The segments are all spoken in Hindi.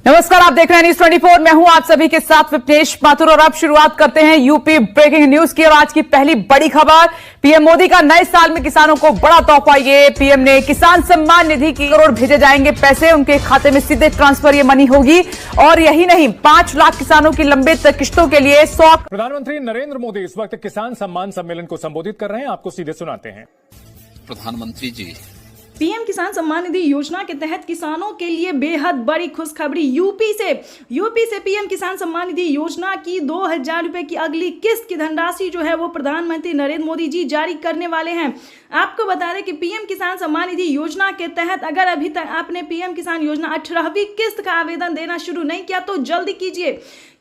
नमस्कार, आप देख रहे हैं न्यूज 24। मैं हूं आप सभी के साथ विपनेश माथुर और अब शुरुआत करते हैं यूपी ब्रेकिंग न्यूज की। और आज की पहली बड़ी खबर, पीएम मोदी का नए साल में किसानों को बड़ा तोहफा। ये पीएम ने किसान सम्मान निधि की करोड़ भेजे जाएंगे पैसे, उनके खाते में सीधे ट्रांसफर ये मनी होगी। और यही नहीं, 5 लाख किसानों की लंबित किश्तों के लिए 100। प्रधानमंत्री नरेंद्र मोदी इस वक्त किसान सम्मान सम्मेलन को संबोधित कर रहे हैं, आपको सीधे सुनाते हैं। प्रधानमंत्री जी, पीएम किसान सम्मान निधि योजना के तहत किसानों के लिए बेहद बड़ी खुशखबरी। यूपी से पीएम किसान सम्मान निधि योजना की 2000 रुपए की अगली किस्त की धनराशि जो है वो प्रधानमंत्री नरेंद्र मोदी जी जारी करने वाले हैं। आपको बता दें कि पीएम किसान सम्मान निधि योजना के तहत अगर अभी तक आपने पीएम किसान योजना 18वीं किस्त का आवेदन देना शुरू नहीं किया तो जल्दी कीजिए,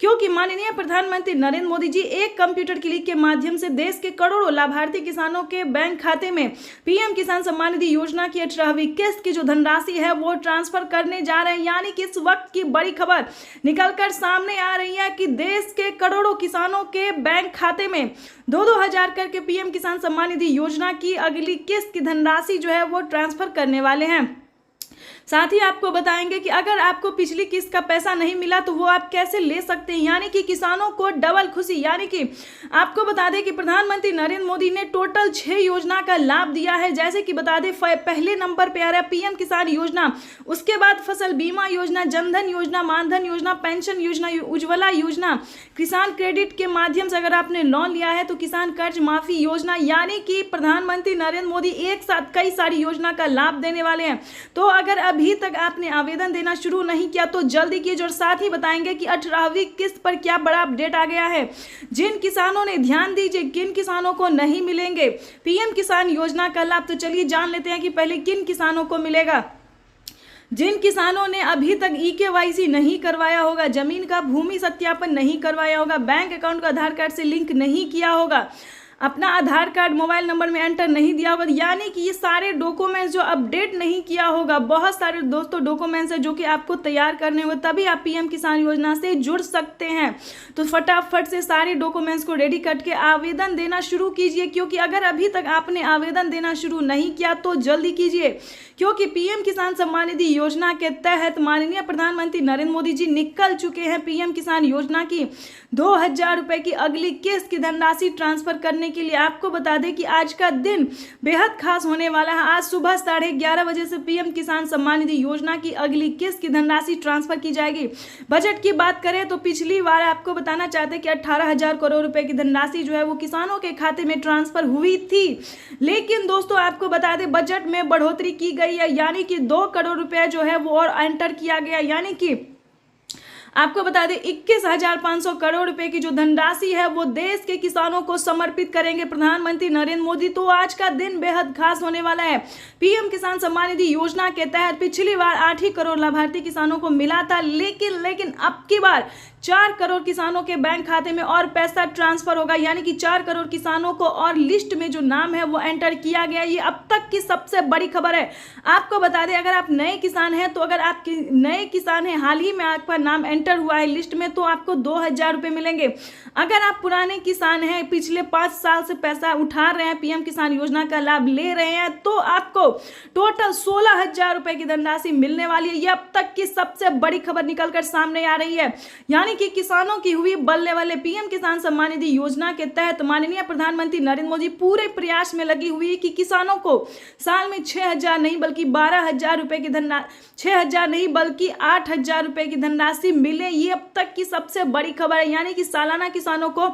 क्योंकि माननीय प्रधानमंत्री नरेंद्र मोदी जी एक कंप्यूटर क्लिक के माध्यम से देश के करोड़ों लाभार्थी किसानों के बैंक खाते में पीएम किसान सम्मान निधि योजना की 18वीं किस्त की जो धनराशि है वो ट्रांसफर करने जा रहे हैं। यानी कि इस वक्त की बड़ी खबर निकलकर सामने आ रही है कि देश के करोड़ों किसानों के बैंक खाते में 2-2 हजार करके पीएम किसान सम्मान निधि योजना की अगली किस्त की धनराशि जो है वो ट्रांसफर करने वाले हैं। साथ ही आपको बताएंगे कि अगर आपको पिछली किस्त का पैसा नहीं मिला तो वो आप कैसे ले सकते हैं, यानी कि किसानों को डबल खुशी। यानी कि आपको बता दें कि प्रधानमंत्री नरेंद्र मोदी ने टोटल 6 योजना का लाभ दिया है। जैसे कि बता दें, पहले नंबर पे आ रहा है पीएम किसान योजना, उसके बाद फसल बीमा योजना, जनधन योजना, मानधन योजना, पेंशन योजना, उज्ज्वला योजना, किसान क्रेडिट के माध्यम से अगर आपने लोन लिया है तो किसान कर्ज माफी योजना। यानी कि प्रधानमंत्री नरेंद्र मोदी एक साथ कई सारी योजना का लाभ देने वाले हैं। तो अगर अभी तक आपने आवेदन देना शुरू नहीं किया तो जल्दी कीजिए। और साथ ही बताएंगे कि 18वीं किस्त पर क्या बड़ा अपडेट आ गया है। जिन किसानों ने, ध्यान दीजिए, किन किसानों को नहीं मिलेंगे पीएम किसान योजना का लाभ, तो चलिए जान लेते हैं कि पहले किन किसानों को मिलेगा। जिन किसानों ने अभी तक ईकेवाईसी नहीं करवाया होगा, जमीन का भूमि सत्यापन नहीं करवाया होगा, बैंक अकाउंट को आधार कार्ड से लिंक नहीं किया होगा, अपना आधार कार्ड मोबाइल नंबर में एंटर नहीं दिया होगा, यानी कि ये सारे डॉक्यूमेंट्स जो अपडेट नहीं किया होगा, बहुत सारे दोस्तों डॉक्यूमेंट्स हैं जो कि आपको तैयार करने होंगे, तभी आप पीएम किसान योजना से जुड़ सकते हैं। तो फटाफट से सारे डॉक्यूमेंट्स को रेडी करके आवेदन देना शुरू कीजिए, क्योंकि अगर अभी तक आपने आवेदन देना शुरू नहीं किया तो जल्दी कीजिए, क्योंकि पीएम किसान सम्मान निधि योजना के तहत माननीय प्रधानमंत्री नरेंद्र मोदी जी निकल चुके हैं पीएम किसान योजना की 2000 रुपए की अगली किस्त की धनराशि ट्रांसफर करने के लिए। आपको बता दें कि आज का दिन बेहद खास होने वाला है। आज सुबह 11:30 बजे से पीएम किसान सम्मान निधि योजना की अगली किस्त की धनराशि ट्रांसफर की जाएगी। बजट की बात करें तो पिछली बार आपको बताना चाहते हैं कि 18,000 करोड़ रुपए की धनराशि जो है वो किसानों के खाते में ट्रांसफर हुई थी। लेकिन दोस्तों आपको बता दें, बजट में बढ़ोतरी की गई है, यानी कि 2 करोड़ रुपए जो है वो और एंटर किया गया। यानी कि आपको बता दें 21,500 करोड़ रुपए की जो धनराशि है वो देश के किसानों को समर्पित करेंगे प्रधानमंत्री नरेंद्र मोदी। तो आज का दिन बेहद खास होने वाला है। पीएम किसान सम्मान निधि योजना के तहत पिछली बार 8 ही करोड़ लाभार्थी किसानों को मिला था, लेकिन अब की बार 4 करोड़ किसानों के बैंक खाते में और पैसा ट्रांसफर होगा। यानी कि 4 करोड़ किसानों को और लिस्ट में जो नाम है वो एंटर किया गया। ये अब तक की सबसे बड़ी खबर है। आपको बता दें, अगर आप नए किसान हैं तो अगर आप नए किसान हैं, हाल ही में आपका नाम एंटर हुआ है लिस्ट में, तो आपको 2000 रुपए मिलेंगे। अगर आप पुराने किसान हैं, पिछले 5 साल से पैसा उठा रहे हैं, पीएम किसान योजना का लाभ ले रहे हैं, तो आपको टोटल 16,000 रुपए की धनराशि मिलने वाली है। ये अब तक की सबसे बड़ी खबर निकलकर सामने आ रही है। यानी कि किसानों की हुई बल्ले वाले पीएम किसान सम्मान निधि योजना के तहत माननीय प्रधानमंत्री नरेंद्र मोदी पूरे प्रयास में लगी हुई है कि किसानों को साल में 6,000 नहीं बल्कि 12,000 रुपए की धनराशि, 6,000 नहीं बल्कि 8,000 रुपए की धनराशि मिले। ये अब तक की सबसे बड़ी खबर है। यानी कि सालाना किसानों को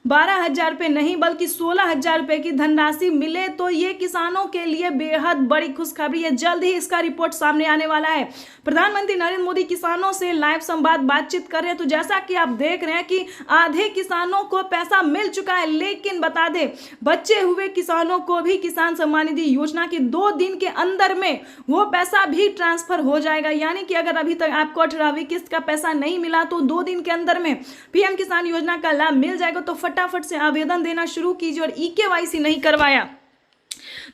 12,000 रुपए नहीं बल्कि 16,000 रुपए की धनराशि मिले, तो ये किसानों के लिए बेहद बड़ी खुशखबरी है। जल्द ही इसका रिपोर्ट सामने आने वाला है। प्रधानमंत्री नरेंद्र मोदी किसानों से लाइव संवाद बातचीत कर रहे हैं। तो जैसा कि आप देख रहे हैं कि आधे किसानों को पैसा मिल चुका है, लेकिन बता दें बचे हुए किसानों को भी किसान सम्मान निधि योजना की 2 दिन के अंदर में वो पैसा भी ट्रांसफर हो जाएगा। यानी कि अगर अभी तक आपको 18वीं किस्त का पैसा नहीं मिला तो 2 दिन के अंदर में पीएम किसान योजना का लाभ मिल जाएगा। तो फटाफट से आवेदन देना शुरू कीजिए। और ईकेवाईसी नहीं करवाया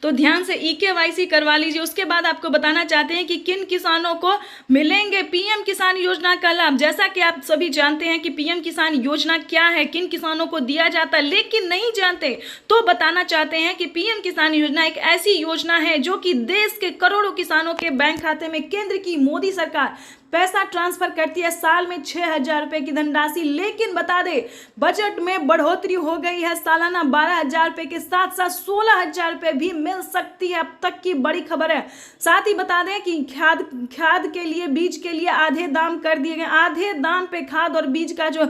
तो ध्यान से ईकेवाईसी करवा लीजिए। उसके बाद आपको बताना चाहते हैं कि किन किसानों को मिलेंगे पीएम किसान योजना का लाभ। जैसा कि आप सभी जानते हैं कि पीएम किसान योजना क्या है, किन किसानों को दिया जाता है, लेकिन नहीं जानते तो बताना चाहते हैं कि पीएम किसान योजना एक ऐसी योजना है जो कि देश के करोड़ों किसानों के बैंक खाते में केंद्र की मोदी सरकार पैसा ट्रांसफर करती है, साल में 6,000 रुपए की धनराशि। लेकिन बता दे बजट में बढ़ोतरी हो गई है, सालाना 12,000 रुपए के साथ साथ 16,000 रुपए भी मिल सकती है। अब तक की बड़ी खबर है। साथ ही बता दें कि खाद के लिए, बीज के लिए आधे दाम कर दिए गए, आधे दाम पे खाद और बीज का जो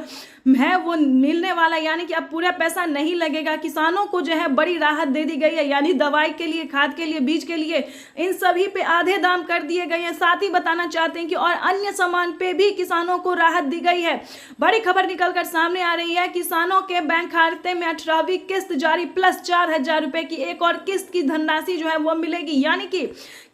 है वो मिलने वाला, यानी कि अब पूरा पैसा नहीं लगेगा। किसानों को जो है बड़ी राहत दे दी गई है, यानी दवाई के लिए, खाद के लिए, बीज के लिए, इन सभी पे आधे दाम कर दिए गए हैं। साथ ही बताना चाहते हैं कि और अन्य सामान पे भी किसानों को राहत दी गई है। बड़ी खबर निकलकर सामने आ रही है, किसानों के बैंक खाते में 18वीं किस्त जारी, प्लस 4,000 रुपए की एक और किस्त की धनराशि जो है वो मिलेगी। यानी कि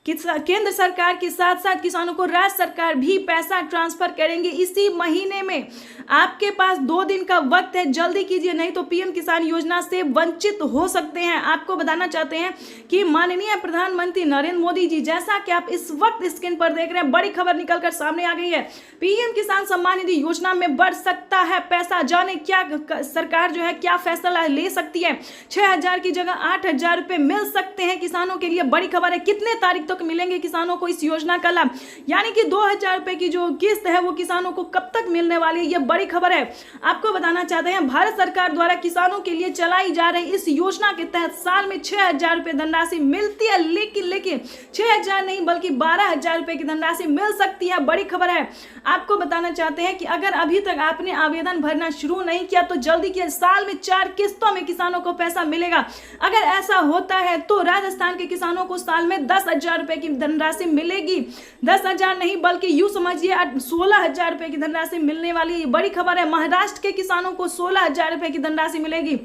केंद्र सरकार के साथ साथ किसानों को राज्य सरकार भी पैसा ट्रांसफर करेंगे इसी महीने में। आपके पास 2 दिन का वक्त है, जल्दी कीजिए, नहीं तो पीएम किसान योजना से वंचित हो सकते हैं। आपको बताना चाहते हैं कि माननीय प्रधानमंत्री नरेंद्र मोदी जी, जैसा कि आप इस वक्त स्क्रीन पर देख रहे हैं, बड़ी खबर निकलकर सामने आ गई है। पीएम किसान सम्मान निधि योजना में बढ़ सकता है पैसा, जाने क्या सरकार जो है क्या फैसला ले सकती है। 6,000 की जगह 8,000 रुपए मिल सकते हैं किसानों के लिए। बड़ी खबर है, कितने तारीख तक मिलेंगे किसानों को इस योजना का लाभ, यानी कि 2,000 रुपए की जो किस्त है वो किसानों को कब तक मिलने वाली है, ये बड़ी खबर है। आपको बताना चाहते हैं, भारत सरकार द्वारा किसानों के लिए चलाई जा रही इस योजना के तहत साल में 6,000 रुपए धनराशि मिलती है। लेकिन 6,000 नहीं बल्कि 12,000 रुपए की धनराशि मिल सकती है। बड़ी खबर है। आपको बताना चाहते हैं कि अगर अभी तक आपने आवेदन भरना शुरू नहीं किया तो जल्दी किया, साल में 4 किस्तों में किसानों को पैसा मिलेगा। अगर ऐसा होता है तो राजस्थान के किसानों को साल में 10,000 रुपए की धनराशि मिलेगी। 10,000 नहीं बल्कि यूं समझिए 16,000 रुपए की धनराशि मिलने वाली है। बड़ी खबर है, महाराष्ट्र के किसानों को 16,000 रुपए की धनराशि मिलेगी।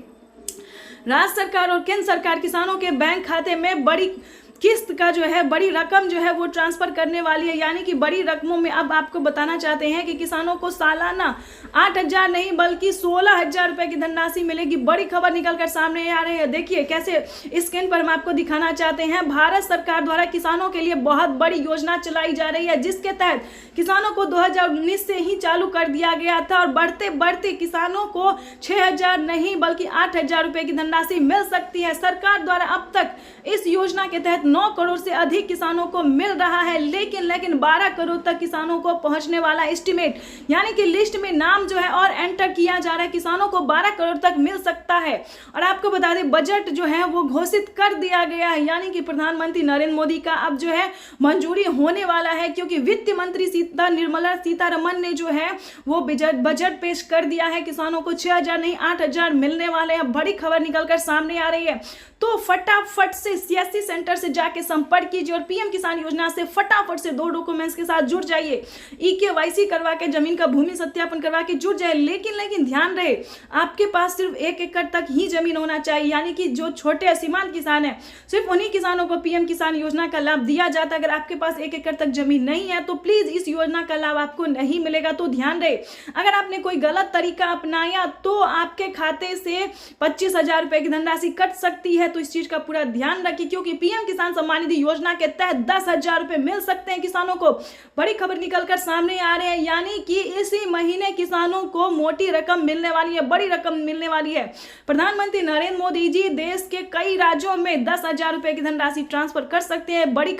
राज्य सरकार और केंद्र सरकार किसानों के बैंक खाते में बड़ी किस्त का जो है बड़ी रकम जो है वो ट्रांसफर करने वाली है, यानी कि बड़ी रकमों में। अब आपको बताना चाहते हैं कि किसानों को सालाना 8,000 नहीं बल्कि 16,000 रुपए की धनराशि मिलेगी। बड़ी खबर निकलकर सामने आ रही है। देखिए कैसे स्क्रीन पर हम आपको दिखाना चाहते हैं, भारत सरकार द्वारा किसानों के लिए बहुत बड़ी योजना चलाई जा रही है, जिसके तहत किसानों को 2019 से ही चालू कर दिया गया था और बढ़ते बढ़ते किसानों को 6,000 नहीं बल्कि 8,000 रुपए की धनराशि मिल सकती है। सरकार द्वारा अब तक इस योजना के तहत 9 करोड़ से अधिक किसानों को मिल रहा है, लेकिन 12 करोड़ तक किसानों को पहुंचने वाला एस्टिमेट, यानी कि लिस्ट में नाम जो है और एंटर किया जा रहा है, किसानों को 12 करोड़ तक मिल सकता है। और आपको बता दें बजट जो है वो घोषित कर दिया गया है, यानी कि प्रधानमंत्री नरेंद्र मोदी का अब जो है मंजूरी होने वाला है, क्योंकि वित्त मंत्री निर्मला सीतारमण ने जो है वो बजट पेश कर दिया है। किसानों को 6,000 नहीं 8,000 मिलने वाले हैं। बड़ी खबर निकलकर सामने आ रही है। तो फटाफट से सीएससी सेंटर से जाके संपर्क कीजिए और पीएम किसान योजना से फटाफट से 2 डॉक्यूमेंट्स के साथ जुड़ जाइए। ईकेवाईसी करवा के जमीन का भूमि सत्यापन करवा के जुड़ जाए। लेकिन ध्यान रहे, आपके पास सिर्फ 1 एकड़ तक ही जमीन होना चाहिए, यानी कि जो छोटे सीमांत किसान है सिर्फ उन्हीं किसानों को पीएम किसान योजना का लाभ दिया जाता है। अगर आपके पास 1 एकड़ तक जमीन नहीं है तो प्लीज इस योजना का लाभ आपको नहीं मिलेगा। तो ध्यान रहे, अगर आपने कोई गलत तरीका अपनाया तो आपके खाते से 25,000 रुपए की धनराशि कट सकती है। तो इस चीज का पूरा ध्यान रखिए, क्योंकि पीएम किसान सम्मान निधि योजना के तहत 10,000 रुपए मिल सकते हैं किसानों को। बड़ी खबर निकलकर सामने आ रहे हैं, यानी कि इसी महीने किसानों को मोटी रकम मिलने वाली है, बड़ी रकम मिलने वाली है। प्रधानमंत्री नरेंद्र मोदी जी देश के कई राज्यों में 10,000 रुपए की धनराशि ट्रांसफर कर सकते हैं। बड़ी